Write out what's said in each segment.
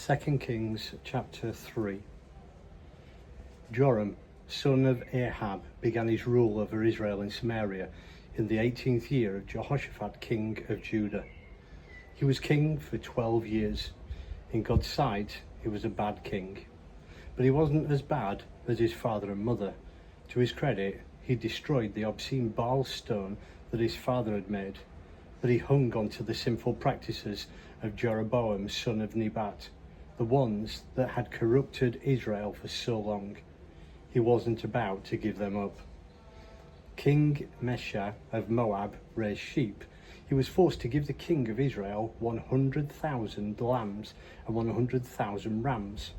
2 Kings chapter 3. Joram, son of Ahab, began his rule over Israel in Samaria in the 18th year of Jehoshaphat, king of Judah. He was king for 12 years. In God's sight, he was a bad king. But he wasn't as bad as his father and mother. To his credit, he destroyed the obscene Baal stone that his father had made. But he hung on to the sinful practices of Jeroboam, son of Nebat, the ones that had corrupted Israel for so long. He wasn't about to give them up. King Mesha of Moab raised sheep. He was forced to give the king of Israel 100,000 lambs and 100,000 rams.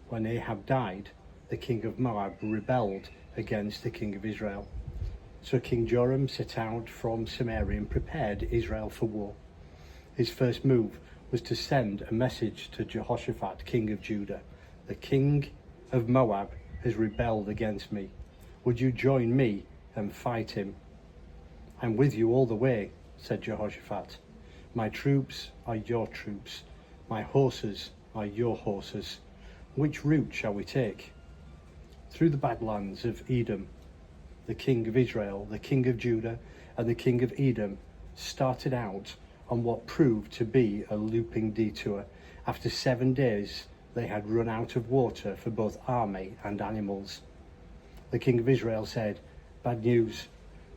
When Ahab died, the king of Moab rebelled against the king of Israel. So King Joram set out from Samaria and prepared Israel for war. His first move was to send a message to Jehoshaphat, king of Judah. The king of Moab has rebelled against me. Would you join me and fight him? I'm with you all the way, said Jehoshaphat. My troops are your troops. My horses are your horses. Which route shall we take? Through the badlands of Edom. The king of Israel, the king of Judah, and the king of Edom started out on what proved to be a looping detour. After 7 days, they had run out of water for both army and animals. The king of Israel said, "Bad news.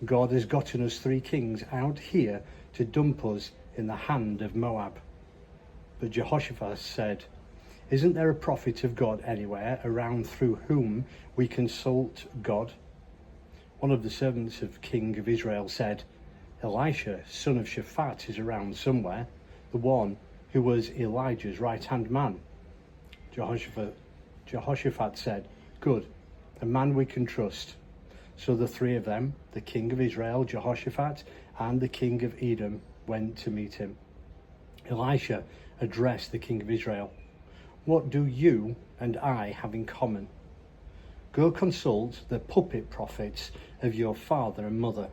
God has gotten us 3 kings out here to dump us in the hand of Moab." But Jehoshaphat said, "Isn't there a prophet of God anywhere around through whom we consult God?" One of the servants of King of Israel said, "Elisha, son of Shaphat, is around somewhere, the one who was Elijah's right-hand man." Jehoshaphat said, "Good, a man we can trust." So the 3 of them, the king of Israel, Jehoshaphat, and the king of Edom, went to meet him. Elisha addressed the king of Israel. "What do you and I have in common? Go consult the puppet prophets of your father and mother."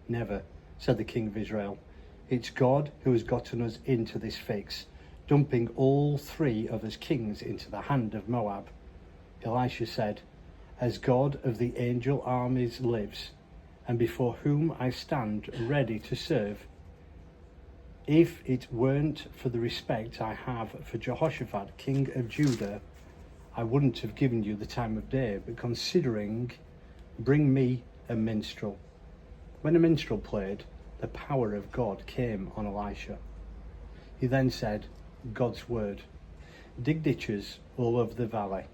"Never," said the king of Israel. "It's God who has gotten us into this fix, dumping all 3 of us kings into the hand of Moab." Elisha said, "As God-of-the-Angel-Armies lives, and before whom I stand ready to serve, if it weren't for the respect I have for Jehoshaphat, king of Judah, I wouldn't have given you the time of day, but considering, bring me a minstrel." When a minstrel played, the power of God came on Elisha. He then said, God's word, "Dig ditches all over the valley.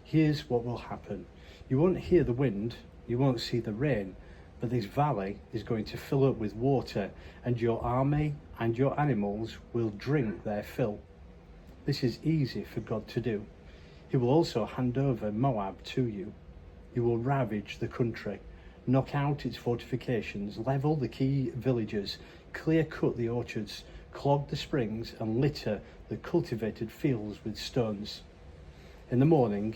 Here's what will happen. You won't hear the wind, you won't see the rain, but this valley is going to fill up with water, and your army and your animals will drink their fill." This is easy for God to do. He will also hand over Moab to you. You will ravage the country, knock out its fortifications, level the key villages, clear cut the orchards, clog the springs, and litter the cultivated fields with stones. In the morning,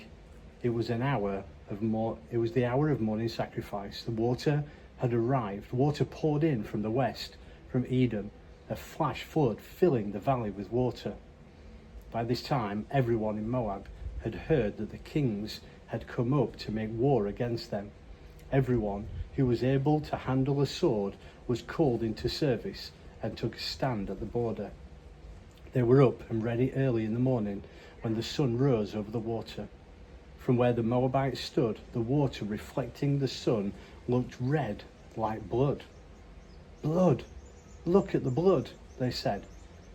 it was the hour of morning sacrifice. The water had arrived. Water poured in from the west, from Edom, a flash flood filling the valley with water. By this time, everyone in Moab had heard that the kings had come up to make war against them. Everyone who was able to handle a sword was called into service and took a stand at the border. They were up and ready early in the morning when the sun rose over the water. From where the Moabites stood, the water reflecting the sun looked red like blood. "Blood! Look at the blood," they said.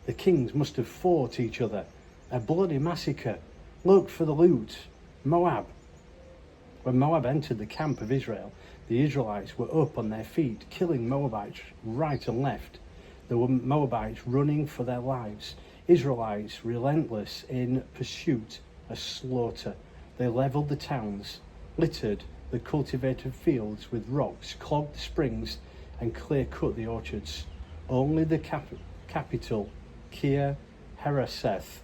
"The kings must have fought each other. A bloody massacre. Look for the loot. Moab." When Moab entered the camp of Israel, the Israelites were up on their feet, killing Moabites right and left. There were Moabites running for their lives. Israelites relentless in pursuit, a slaughter. They leveled the towns, littered the cultivated fields with rocks, clogged the springs, and clear-cut the orchards. Only the capital, Kir Hareseth,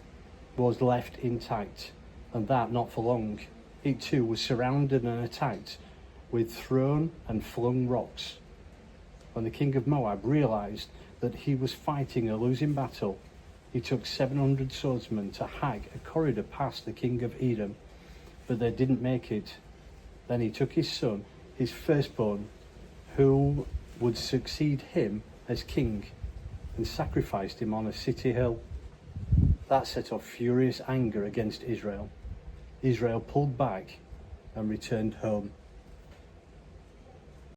was left intact, and that not for long. It too was surrounded and attacked with thrown and flung rocks. When the king of Moab realized that he was fighting a losing battle, He took 700 swordsmen to hag a corridor past the king of Edom, but they didn't make it. Then he took his son, his firstborn, who would succeed him as king, and sacrificed him on a city hill. That set off furious anger against Israel. Israel pulled back and returned home.